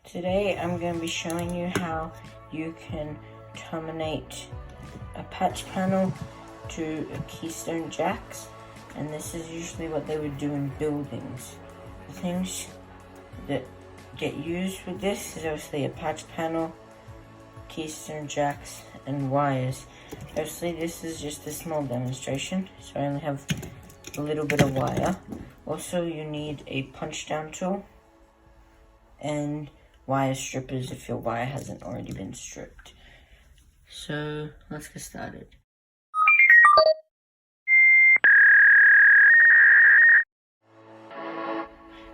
Today I'm going to be showing you how you can terminate a patch panel to a keystone jacks, and this is usually what they would do in buildings. The things that get used with this is obviously a patch panel, keystone jacks, and wires. Obviously this is just a small demonstration, so I only have a little bit of wire. Also you need a punch down tool and wire strippers if your wire hasn't already been stripped. So let's get started.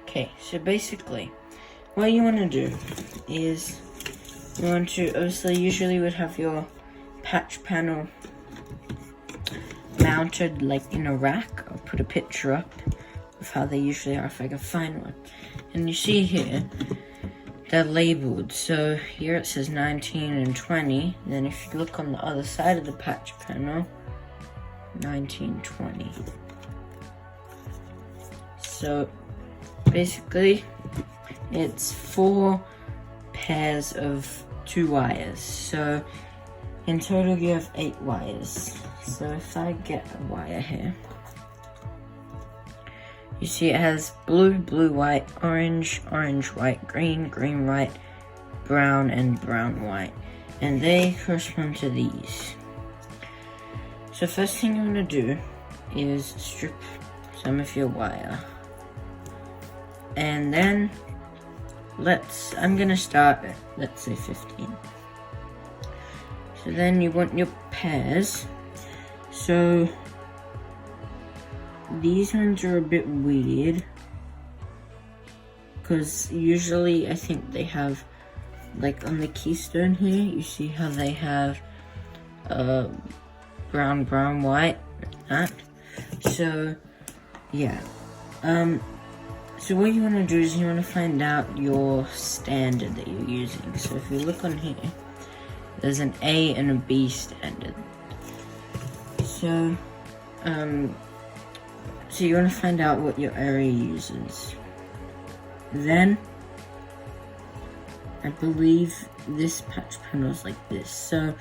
Okay, so basically what you want to do is you want to obviously usually would have your patch panel mounted like in a rack. I'll put a picture up of how they usually are if I can find one. And you see here they're labeled, so here it says 19 and 20. Then if you look on the other side of the patch panel, 1920. So basically it's 4 pairs of 2 wires, so in total you have 8 wires. So if I get a wire here, you see it has blue, blue, white, orange, orange, white, green, green, white, brown, and brown, white. And they correspond to these. So first thing you want to do is strip some of your wire. And then I'm going to start at, let's say 15. So then you want your pairs. So these ones are a bit weird because usually I think they have, like on the keystone here, you see how they have brown, brown, white, that. So yeah, so what you want to do is you want to find out your standard that you're using. So if you look on here, there's an A and a B standard. So so you want to find out what your area uses. Then, I believe this patch panel is like this. So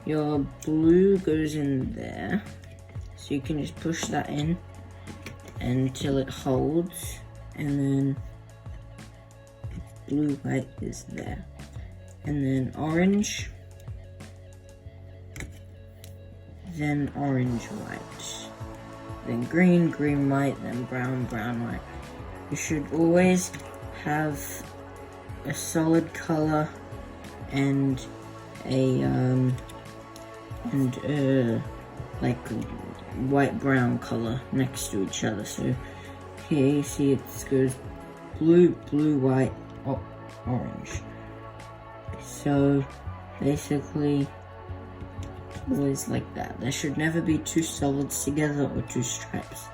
your blue goes in there. So you can just push that in until it holds. And then blue, white is there. And then orange. Then orange, white. Then green, green, white, then brown, brown, white. You should always have a solid color and a like white brown color next to each other. So here you see it goes blue, blue, white, orange. So basically always like that. There should never be 2 solids together or 2 stripes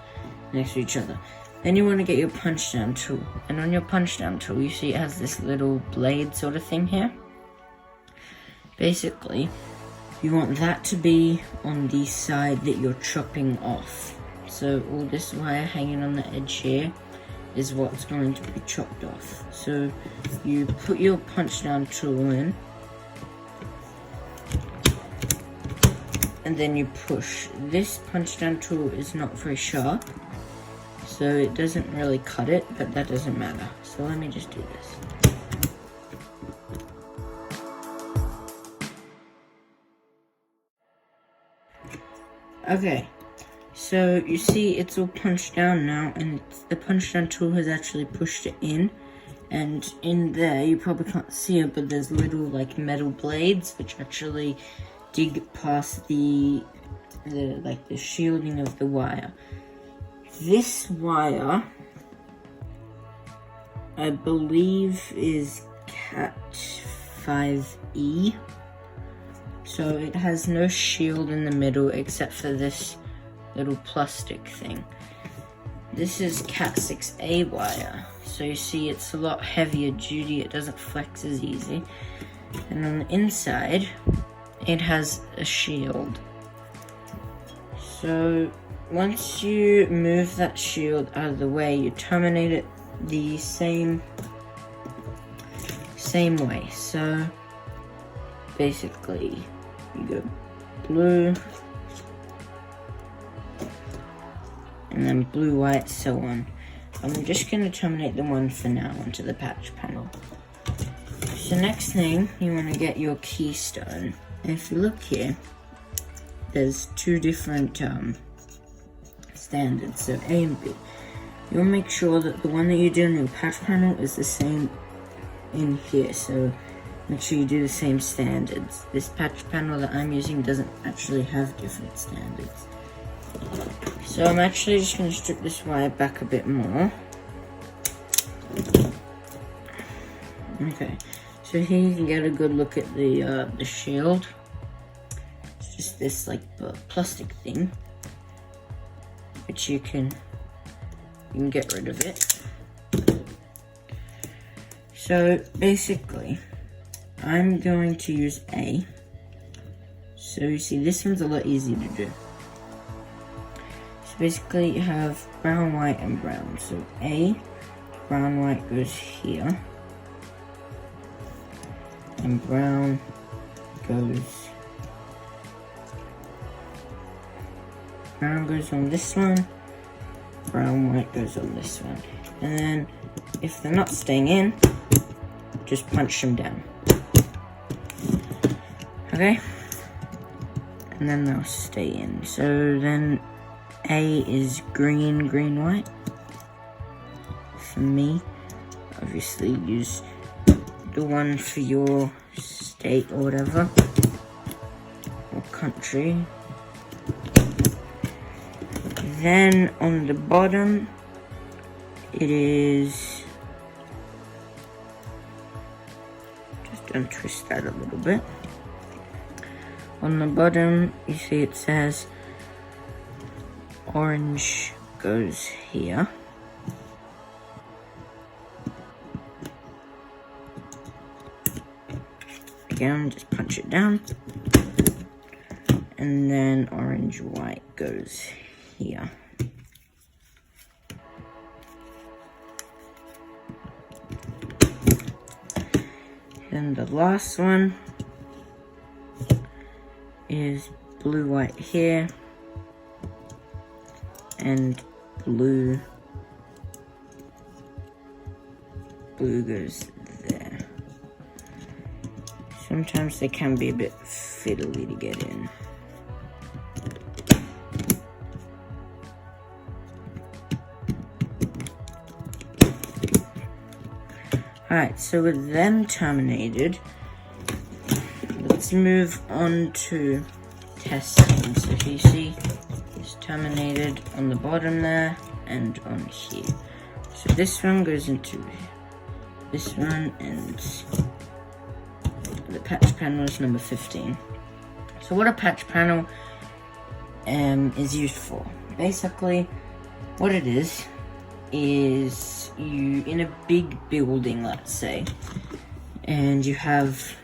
next to each other. Then you want to get your punch down tool, and on your punch down tool you see it has this little blade sort of thing here. Basically you want that to be on the side that you're chopping off. So all this wire hanging on the edge here is what's going to be chopped off. So you put your punch down tool in, and then you push. This punch down tool is not very sharp, so it doesn't really cut it, but that doesn't matter. So let me just do this. Okay, so you see it's all punched down now, and the punch down tool has actually pushed it in. And in there, you probably can't see it, but there's little like metal blades which actually dig past the shielding of the wire. This wire, I believe, is Cat 5E. So it has no shield in the middle except for this little plastic thing. This is Cat 6A wire. So you see it's a lot heavier duty, it doesn't flex as easy. And on the inside, it has a shield. So once you move that shield out of the way, you terminate it the same same way. So basically you go blue, and then blue, white, so on. I'm just going to terminate the one for now onto the patch panel. So next thing, you want to get your keystone. And if you look here, there's two different standards, so A and B. You'll make sure that the one that you do in your patch panel is the same in here, so make sure you do the same standards. This patch panel that I'm using doesn't actually have different standards. So I'm actually just going to strip this wire back a bit more. Okay, so here you can get a good look at the shield. It's just this like plastic thing, which you can get rid of it. So basically, I'm going to use A. So you see, this one's a lot easier to do. So basically, you have brown, white, and brown. So A, brown, white goes here, and brown goes. Brown goes on this one. Brown, white goes on this one. And then, if they're not staying in, just punch them down. Okay? And then they'll stay in. So then A is green, green, white. For me, obviously use the one for your state or whatever, or country. Then on the bottom, it is, just untwist that a little bit. On the bottom, you see it says orange goes here. Again, just punch it down. And then orange, white goes here. Then the last one is blue, white here, and blue goes there. Sometimes they can be a bit fiddly to get in. Alright, so with them terminated, let's move on to testing. So if you see, it's terminated on the bottom there and on here. So this one goes into this one, and the patch panel is number 15. So what a patch panel is used for. Basically, what it is you in a big building, let's say, and you have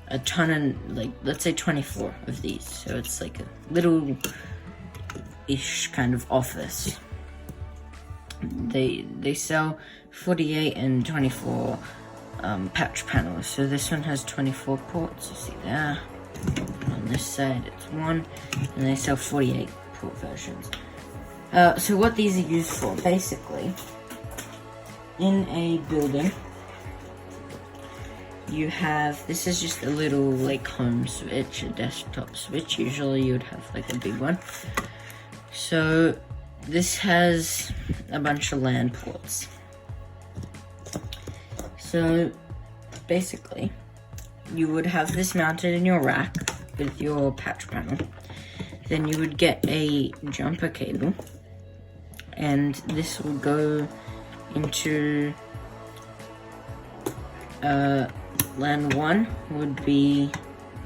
a ton of, like, let's say 24 of these. So it's like a little-ish kind of office. They sell 48 and 24 patch panels. So this one has 24 ports, you see there. On this side it's one, and they sell 48 port versions. So what these are used for, basically, in a building, you have, this is just a little like home switch, a desktop switch. Usually you would have like a big one. So this has a bunch of LAN ports. So basically, you would have this mounted in your rack with your patch panel. Then you would get a jumper cable, and this will go into LAN 1 would be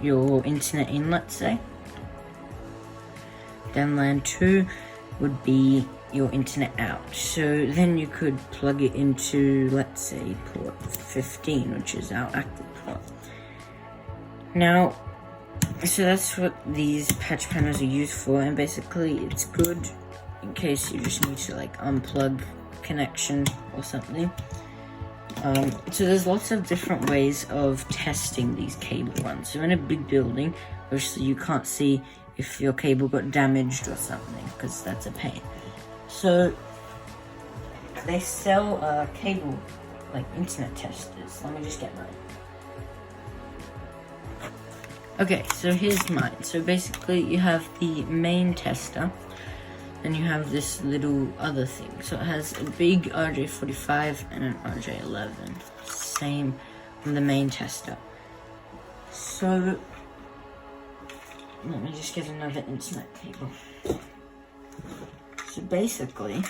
your internet in, let's say. Then LAN 2 would be your internet out. So then you could plug it into, let's say, port 15, which is our active port. Now, so that's what these patch panels are used for, and basically it's good in case you just need to like unplug connection or something. So there's lots of different ways of testing these cable runs. So in a big building, obviously you can't see if your cable got damaged or something, because that's a pain. So they sell cable, like internet testers. Let me just get mine. Okay, so here's mine. So basically you have the main tester, and you have this little other thing. So it has a big RJ45 and an RJ11. Same on the main tester. So let me just get another internet cable. So basically,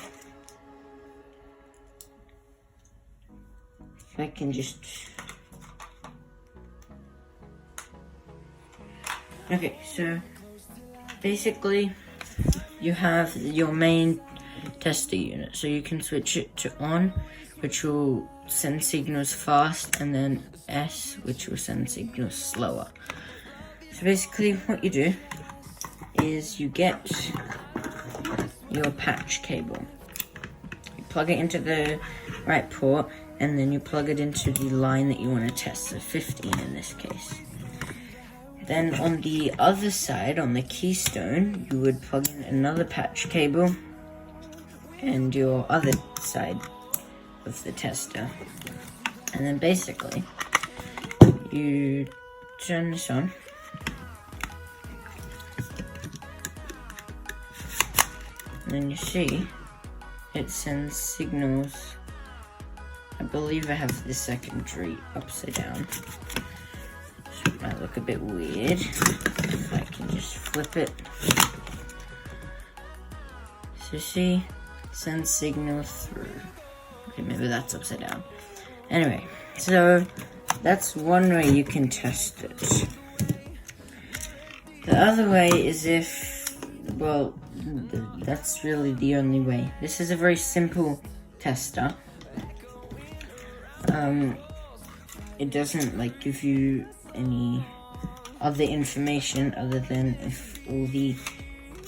if I can just... Okay, so basically you have your main tester unit. So you can switch it to on, which will send signals fast, and then S, which will send signals slower. So basically what you do is you get your patch cable. You plug it into the right port, and then you plug it into the line that you want to test, so 15 in this case. Then on the other side, on the keystone, you would plug in another patch cable and your other side of the tester. And then basically, you turn this on. And then you see, it sends signals. I believe I have the secondary upside down. So it might look a bit weird. If I can just flip it. So see, it sends signals through. Okay, maybe that's upside down. Anyway, so that's one way you can test it. The other way is if, well, that's really the only way. This is a very simple tester. It doesn't like give you any other information other than if all the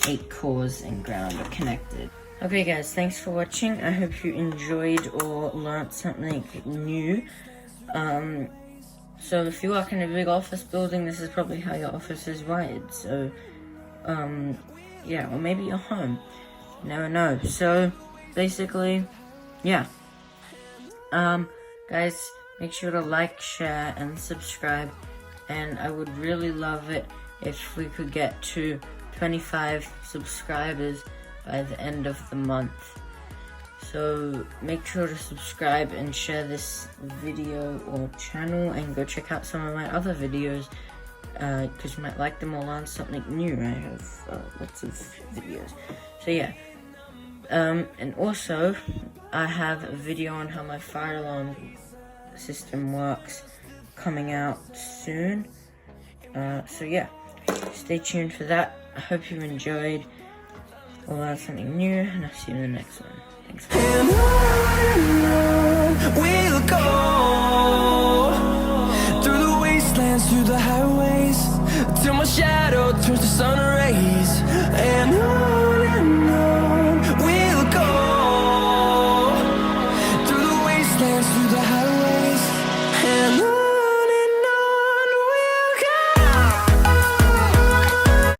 8 cores and ground are connected. Okay guys, thanks for watching. I hope you enjoyed or learned something new. So if you work in a big office building, this is probably how your office is wired. So yeah, or maybe your home, you never know. So basically, yeah, guys, make sure to like, share, and subscribe. And I would really love it if we could get to 25 subscribers by the end of the month. So make sure to subscribe and share this video or channel, and go check out some of my other videos, because you might like them or learn something new. I have lots of videos. So yeah, and also I have a video on how my fire alarm system works coming out soon. So yeah, stay tuned for that. I hope you enjoyed or learned something new, and I'll see you in the next one. Thanks. And on we'll go through the wastelands, through the highways, till my shadow turns to sun rays. And on